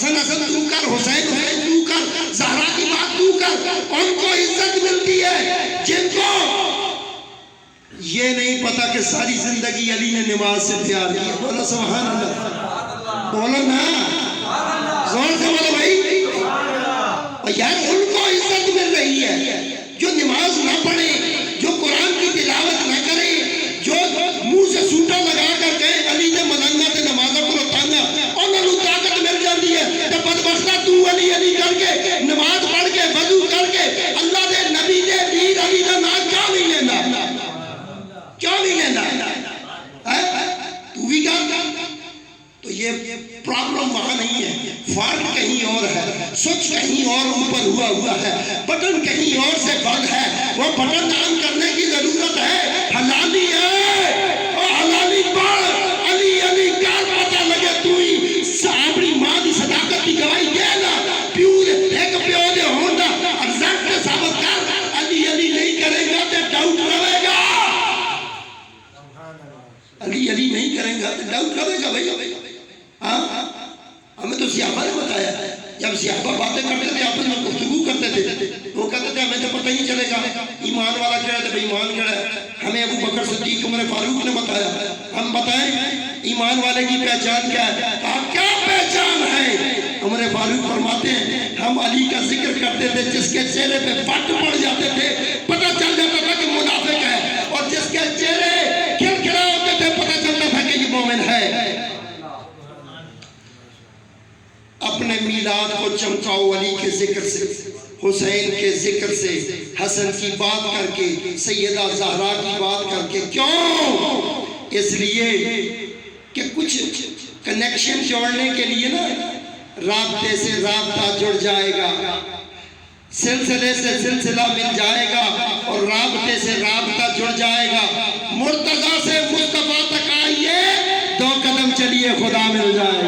حسن حسن تو کر، حسین حسین تو کر، زہرا کی بات تو کر، ان کو عزت ملتی ہے جن کو یہ نہیں پتا کہ ساری زندگی علی نے نماز سے پیار کیا. بولا سبحان اللہ، بولا نا زور سے بولو بھائی. اور یار ان کو عزت مل رہی ہے جو نماز نہ پڑھے، جو قرآن کی تلاوت نہ کرے، جو منہ سے سوٹا لگا کر کہے علی نے ملنگا تے نمازوں کو رتانگا، انہوں نے طاقت مل جاتی ہے. تو بدبختہ تو علی علی کر کے نماز پڑھ کے وضو کر کے اللہ دے نبی دے دین علی دا نام کیوں نہیں لینا؟ کیوں نہیں لینا؟ تو بھی کہا. تو یہ پرابلم وہاں نہیں ہے، فالٹ کہیں اور ہے، سوچ کہیں اور اوپر ہوا ہے، بٹن کہیں اور سے بند ہے. وہ بٹن آن کرنے کی ضرورت ہے. حلالی ہے اور حلالی پڑھ، علی علی کار پتہ لگے تو ہی اپنی ماں دی صداقت کی گواہی دے نا. پیو ایک پیو دے ہونا ارزاق کے ثابت کر. علی علی نہیں کرے گا تو ڈاؤٹ رہے گا. علی علی نہیں کریں گا تو ڈاؤٹ رہے گا. بھائی ہمیں تو صحابہ نے بتایا، جب صحابہ باتیں کرتے تھے آپس میں گفتگو کرتے تھے، وہ کہتے تھے ہمیں تو پتہ ہی چلے گا ایمان والا کیا ہے تو بے ایمان کیا ہے. ہمیں ابو بکر صدیق عمر فاروق نے بتایا. ہم بتائیں ایمان والے کی پہچان کیا ہے؟ کہا کیا پہچان ہے؟ عمر فاروق فرماتے ہیں ہم علی کا ذکر کرتے تھے جس کے چہرے پہ فٹ پڑ جاتے تھے پتہ چل جاتا تھا کہ منافق ہے، اور جس کے چہرے کھلکھلا ہوتے تھے پتہ چلتا تھا کہ یہ مومن ہے. اپنے میلاد کو چمکاؤ علی کے ذکر سے، حسین کے ذکر سے، حسن کی بات کر کے، سیدہ زہرا کی بات کر کے. کیوں؟ اس لیے کہ کچھ کنیکشن جوڑنے کے لیے نا رابطے سے رابطہ جڑ جائے گا، سلسلے سے سلسلہ مل جائے گا، اور رابطے سے رابطہ جڑ جائے گا. مرتضیٰ سے مصطفیٰ تک آئیے، 2 قدم چلیے خدا مل جائے.